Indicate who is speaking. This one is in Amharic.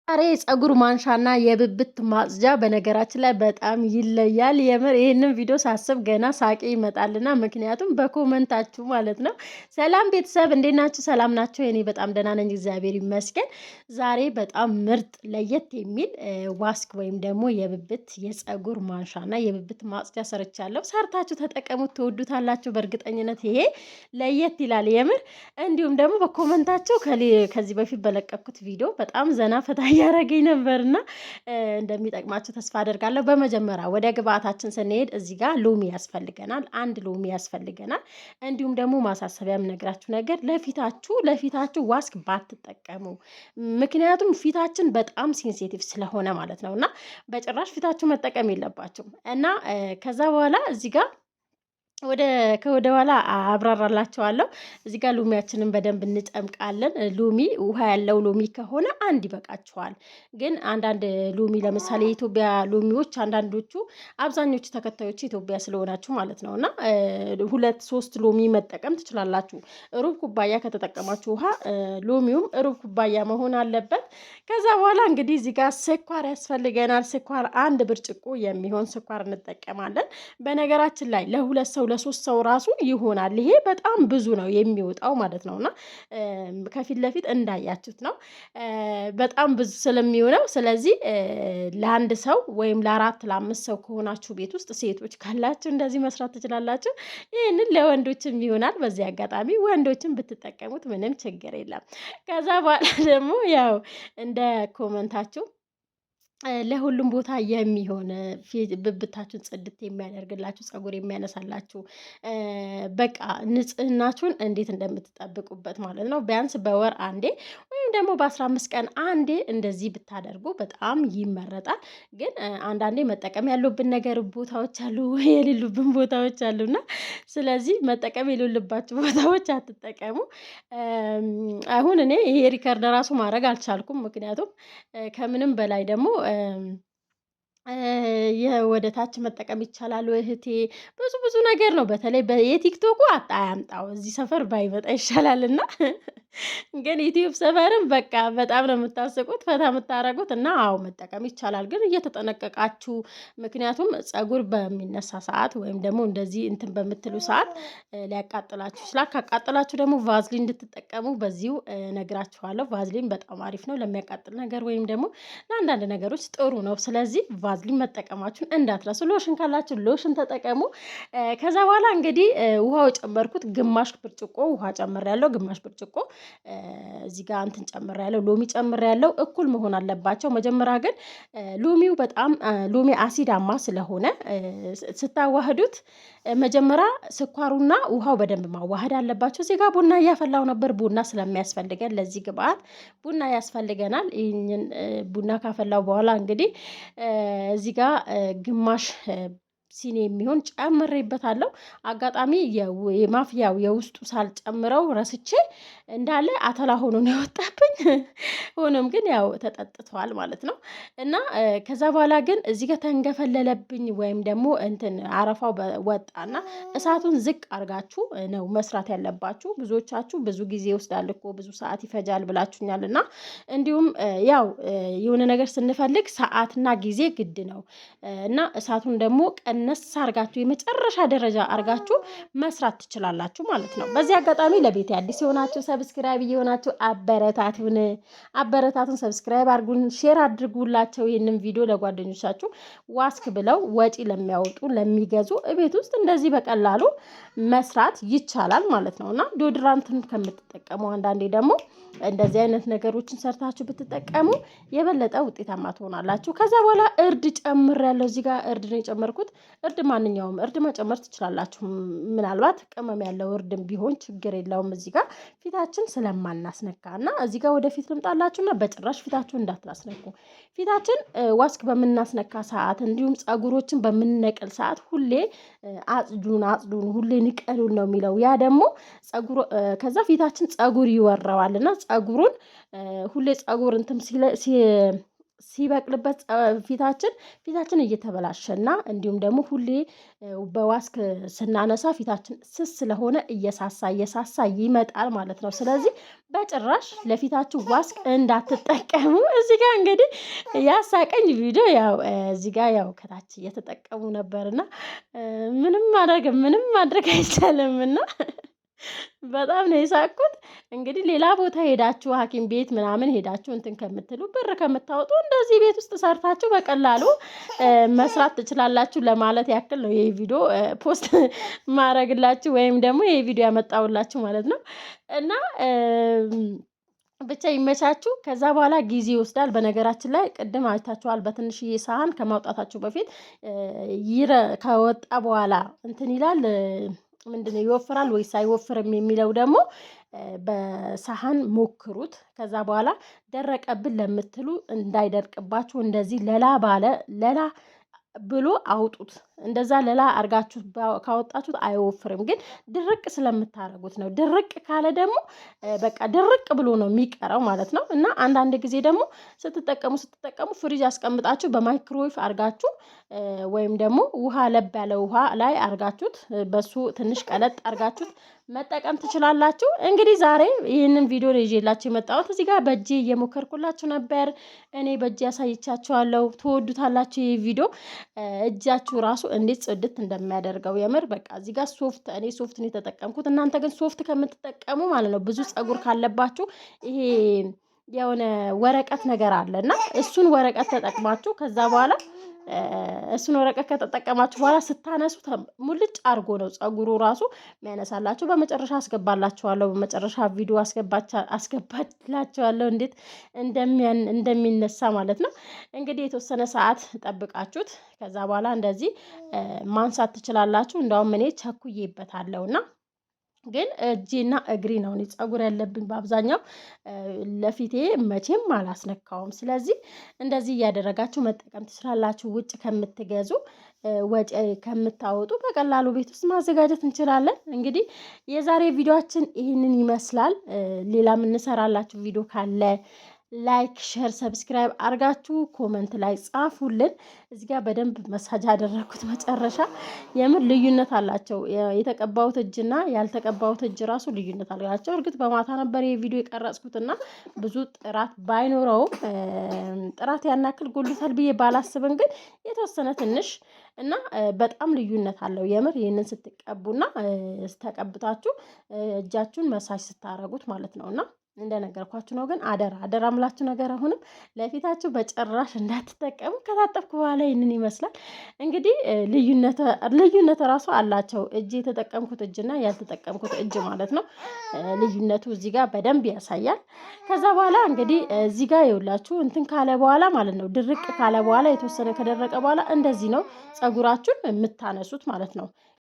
Speaker 1: ዛሬ የፀጉር ማንሻና የብብት ማጽጃ በነገራችን ላይ በጣም ይለያል። የምር ይህንን ቪዲዮ ሳስብ ገና ሳቄ ይመጣልና ምክንያቱም በኮመንታችሁ ማለት ነው። ሰላም ቤተሰብ እንዴት ናችሁ? ሰላም ናቸው። እኔ በጣም ደህና ነኝ፣ እግዚአብሔር ይመስገን። ዛሬ በጣም ምርጥ ለየት የሚል ዋስክ ወይም ደግሞ የብብት የፀጉር ማንሻና የብብት ማጽጃ ሰርቻለሁ። ሰርታችሁ ተጠቀሙት፣ ትወዱታላችሁ በእርግጠኝነት። ይሄ ለየት ይላል የምር። እንዲሁም ደግሞ በኮመንታቸው ከዚህ በፊት በለቀኩት ቪዲዮ በጣም ዘና ፈታ እያደረገኝ ነበርና እንደሚጠቅማችሁ ተስፋ አደርጋለሁ። በመጀመሪያ ወደ ግብአታችን ስንሄድ እዚህ ጋር ሎሚ ያስፈልገናል፣ አንድ ሎሚ ያስፈልገናል። እንዲሁም ደግሞ ማሳሰቢያ የምነግራችሁ ነገር ለፊታችሁ ዋስክ ባትጠቀሙ፣ ምክንያቱም ፊታችን በጣም ሴንሲቲቭ ስለሆነ ማለት ነው። እና በጭራሽ ፊታችሁ መጠቀም የለባችሁም። እና ከዛ በኋላ እዚህ ጋር ከወደ ኋላ አብራራላቸዋለሁ። እዚህ ጋር ሎሚያችንን በደንብ እንጨምቃለን። ሎሚ ውሃ ያለው ሎሚ ከሆነ አንድ ይበቃችኋል። ግን አንዳንድ ሎሚ ለምሳሌ የኢትዮጵያ ሎሚዎች አንዳንዶቹ አብዛኞቹ ተከታዮች ኢትዮጵያ ስለሆናችሁ ማለት ነው እና 2-3 ሎሚ መጠቀም ትችላላችሁ። ሩብ ኩባያ ከተጠቀማችሁ ውሃ ሎሚውም ሩብ ኩባያ መሆን አለበት። ከዛ በኋላ እንግዲህ እዚህ ጋር ስኳር ያስፈልገናል። ስኳር 1 ብርጭቆ የሚሆን ስኳር እንጠቀማለን። በነገራችን ላይ ለ2-3 ሰው ራሱ ይሆናል። ይሄ በጣም ብዙ ነው የሚወጣው ማለት ነውና ከፊት ለፊት እንዳያችሁት ነው በጣም ብዙ ስለሚሆነው። ስለዚህ ለአንድ ሰው ወይም ለ4-5 ሰው ከሆናችሁ ቤት ውስጥ ሴቶች ካላችሁ እንደዚህ መስራት ትችላላችሁ። ይህንን ለወንዶችም ይሆናል። በዚህ አጋጣሚ ወንዶችን ብትጠቀሙት ምንም ችግር የለም። ከዛ በኋላ ደግሞ ያው እንደ ኮመንታችሁ ለሁሉም ቦታ የሚሆን ብብታችሁን ጽድት የሚያደርግላችሁ ፀጉር የሚያነሳላችሁ በቃ ንጽህናችሁን እንዴት እንደምትጠብቁበት ማለት ነው። ቢያንስ በወር አንዴ ወይም ደግሞ በ15 ቀን አንዴ እንደዚህ ብታደርጉ በጣም ይመረጣል። ግን አንዳንዴ መጠቀም ያሉብን ነገር ቦታዎች አሉ፣ የሌሉብን ቦታዎች አሉና ስለዚህ መጠቀም የሌለባችሁ ቦታዎች አትጠቀሙ። አሁን እኔ ይሄ ሪከርድ ራሱ ማድረግ አልቻልኩም። ምክንያቱም ከምንም በላይ ደግሞ ወደ ታች መጠቀም ይቻላል። እህቴ ብዙ ነገር ነው። በተለይ የቲክቶኩ አያምጣው እዚህ ሰፈር ባይመጣ ይሻላልና ግን ዩቲዩብ ሰፈርም በቃ በጣም ነው የምታስቁት፣ ፈታ የምታረጉት እና አዎ መጠቀም ይቻላል፣ ግን እየተጠነቀቃችሁ። ምክንያቱም ፀጉር በሚነሳ ሰዓት ወይም ደግሞ እንደዚህ እንትን በምትሉ ሰዓት ሊያቃጥላችሁ ይችላል። ካቃጥላችሁ ደግሞ ቫዝሊን እንድትጠቀሙ በዚሁ ነግራችኋለሁ። ቫዝሊን በጣም አሪፍ ነው ለሚያቃጥል ነገር ወይም ደግሞ ለአንዳንድ ነገሮች ጥሩ ነው። ስለዚህ ቫዝሊን መጠቀማችሁን እንዳትረሱ። ሎሽን ካላችሁ ሎሽን ተጠቀሙ። ከዛ በኋላ እንግዲህ ውሃው ጨመርኩት። ግማሽ ብርጭቆ ውሃ ጨምሬያለሁ። ግማሽ ብርጭቆ እዚህ ጋር እንትን ጨምሬያለሁ። ሎሚ ጨምሬያለሁ። እኩል መሆን አለባቸው። መጀመሪያ ግን ሎሚው በጣም ሎሚ አሲዳማ ስለሆነ ስታዋህዱት መጀመሪያ ስኳሩና ውሃው በደንብ ማዋሃድ አለባቸው። እዚህ ጋር ቡና እያፈላው ነበር። ቡና ስለሚያስፈልገን ለዚህ ግብአት ቡና ያስፈልገናል። ይህንን ቡና ካፈላው በኋላ እንግዲህ እዚህ ጋር ግማሽ ሲኒ የሚሆን ጨምሬበታለሁ። አጋጣሚ የማፍያው የውስጡ ሳልጨምረው ረስቼ እንዳለ አተላ ሆኖ ነው የወጣብኝ። ሆኖም ግን ያው ተጠጥቷል ማለት ነው። እና ከዛ በኋላ ግን እዚህ ጋር ተንገፈለለብኝ ወይም ደግሞ እንትን አረፋው ወጣና እሳቱን ዝቅ አድርጋችሁ ነው መስራት ያለባችሁ። ብዙዎቻችሁ ብዙ ጊዜ ይወስዳል እኮ ብዙ ሰዓት ይፈጃል ብላችሁኛል። እና እንዲሁም ያው የሆነ ነገር ስንፈልግ ሰዓትና ጊዜ ግድ ነው እና እሳቱን ደግሞ ቀነስ አርጋችሁ የመጨረሻ ደረጃ አርጋችሁ መስራት ትችላላችሁ ማለት ነው። በዚህ አጋጣሚ ለቤት አዲስ የሆናችሁ ሰብስክራይብ እየሆናችሁ አበረታቱን። ሰብስክራይብ አድርጉን፣ ሼር አድርጉላቸው ይህንን ቪዲዮ ለጓደኞቻችሁ። ዋስክ ብለው ወጪ ለሚያወጡ ለሚገዙ ቤት ውስጥ እንደዚህ በቀላሉ መስራት ይቻላል ማለት ነው እና ዶድራንትን ከምትጠቀሙ አንዳንዴ ደግሞ እንደዚህ አይነት ነገሮችን ሰርታችሁ ብትጠቀሙ የበለጠ ውጤታማ ትሆናላችሁ። ከዛ በኋላ እርድ ጨምሬያለሁ። እዚህ ጋር እርድ ነው የጨመርኩት። እርድ ማንኛውም እርድ መጨመር ትችላላችሁ። ምናልባት ቅመም ያለው እርድም ቢሆን ችግር የለውም። እዚህ ጋር ፊታችን ስለማናስነካ እና እዚህ ጋር ወደፊት ልምጣላችሁና በጭራሽ ፊታችሁን እንዳትናስነኩ። ፊታችን ዋስክ በምናስነካ ሰዓት እንዲሁም ፀጉሮችን በምንነቅል ሰዓት ሁሌ አጽዱን ሁሌ ንቀሉን ነው የሚለው። ያ ደግሞ ከዛ ፊታችን ፀጉር ይወረዋልና ፀጉሩን ሁሌ ፀጉር እንትም ሲበቅልበት ፊታችን እየተበላሸና እንዲሁም ደግሞ ሁሌ በዋስክ ስናነሳ ፊታችን ስስ ስለሆነ እየሳሳ ይመጣል ማለት ነው። ስለዚህ በጭራሽ ለፊታችሁ ዋስክ እንዳትጠቀሙ። እዚህ ጋር እንግዲህ ያሳቀኝ ቪዲዮ ያው እዚህ ጋር ያው ከታች እየተጠቀሙ ነበርና ምንም ማድረግ አይቻልምና በጣም ነው የሳቅኩት። እንግዲህ ሌላ ቦታ ሄዳችሁ ሐኪም ቤት ምናምን ሄዳችሁ እንትን ከምትሉ ብር ከምታወጡ እንደዚህ ቤት ውስጥ ሰርታችሁ በቀላሉ መስራት ትችላላችሁ ለማለት ያክል ነው ይሄ ቪዲዮ ፖስት ማረግላችሁ ወይም ደግሞ ይሄ ቪዲዮ ያመጣውላችሁ ማለት ነው። እና ብቻ ይመቻችሁ። ከዛ በኋላ ጊዜ ይወስዳል። በነገራችን ላይ ቅድም አይታችኋል። በትንሽዬ ሳህን ከማውጣታችሁ በፊት ከወጣ በኋላ እንትን ይላል ምንድነው ይወፍራል ወይስ አይወፍርም የሚለው ደግሞ በሳህን ሞክሩት። ከዛ በኋላ ደረቀብን ለምትሉ እንዳይደርቅባችሁ እንደዚህ ለላ ብሎ አውጡት። እንደዛ ለላ አርጋችሁ ካወጣችሁት አይወፍርም፣ ግን ድርቅ ስለምታረጉት ነው። ድርቅ ካለ ደግሞ በቃ ድርቅ ብሎ ነው የሚቀረው ማለት ነው። እና አንዳንድ ጊዜ ደግሞ ስትጠቀሙ ፍሪጅ አስቀምጣችሁ በማይክሮዌቭ አርጋችሁ ወይም ደግሞ ውሃ ለብ ያለ ውሃ ላይ አርጋችሁት በሱ ትንሽ ቀለጥ አርጋችሁት መጠቀም ትችላላችሁ። እንግዲህ ዛሬ ይህንን ቪዲዮ ነው ይዤላችሁ የመጣሁት። እዚህ ጋር በእጄ እየሞከርኩላችሁ ነበር። እኔ በእጄ ያሳይቻችኋለሁ። ትወዱታላችሁ። ይህ ቪዲዮ እጃችሁ ራሱ እንዴት ጽድት እንደሚያደርገው የምር በቃ እዚህ ጋር እኔ ሶፍት ነው የተጠቀምኩት። እናንተ ግን ሶፍት ከምትጠቀሙ ማለት ነው ብዙ ፀጉር ካለባችሁ ይሄ የሆነ ወረቀት ነገር አለ እና እሱን ወረቀት ተጠቅማችሁ ከዛ በኋላ እሱን ወረቀት ከተጠቀማችሁ በኋላ ስታነሱ ሙልጭ አርጎ ነው ፀጉሩ ራሱ የሚያነሳላችሁ። በመጨረሻ አስገባላችኋለሁ። በመጨረሻ ቪዲዮ አስገባላችኋለሁ እንዴት እንደሚነሳ ማለት ነው። እንግዲህ የተወሰነ ሰዓት ጠብቃችሁት ከዛ በኋላ እንደዚህ ማንሳት ትችላላችሁ። እንደውም እኔ ቸኩዬበታለሁና ግን እጄና እግሬ ነው እኔ ፀጉር ያለብኝ በአብዛኛው ለፊቴ መቼም አላስነካውም። ስለዚህ እንደዚህ እያደረጋችሁ መጠቀም ትችላላችሁ። ውጭ ከምትገዙ ወጪ ከምታወጡ በቀላሉ ቤት ውስጥ ማዘጋጀት እንችላለን። እንግዲህ የዛሬ ቪዲዮአችን ይህንን ይመስላል። ሌላ የምንሰራላችሁ ቪዲዮ ካለ ላይክ፣ ሼር፣ ሰብስክራይብ አርጋችሁ ኮመንት ላይ ጻፉልን። እዚህ ጋር በደንብ መሳጅ አደረኩት። መጨረሻ የምን ልዩነት አላቸው። የተቀባውት እጅና ያልተቀባውት እጅ ራሱ ልዩነት አላቸው። እርግጥ በማታ ነበር የቪዲዮ የቀረጽኩትና ብዙ ጥራት ባይኖረውም ጥራት ያናክል ጎልቷል ብዬ ባላስብን ግን የተወሰነ ትንሽ እና በጣም ልዩነት አለው የምር ይህንን ስትቀቡና ተቀብታችሁ እጃችሁን መሳጅ ስታረጉት ማለት ነውና እንደነገርኳችሁ ነው። ግን አደራ ምላችሁ ነገር አሁንም ለፊታችሁ በጭራሽ እንዳትጠቀሙ። ከታጠብኩ በኋላ ይህንን ይመስላል። እንግዲህ ልዩነት ራሱ አላቸው። እጅ የተጠቀምኩት እጅና ያልተጠቀምኩት እጅ ማለት ነው። ልዩነቱ እዚህ ጋር በደንብ ያሳያል። ከዛ በኋላ እንግዲህ እዚህ ጋር ይውላችሁ እንትን ካለ በኋላ ማለት ነው ድርቅ ካለ በኋላ የተወሰነ ከደረቀ በኋላ እንደዚህ ነው ፀጉራችሁን የምታነሱት ማለት ነው።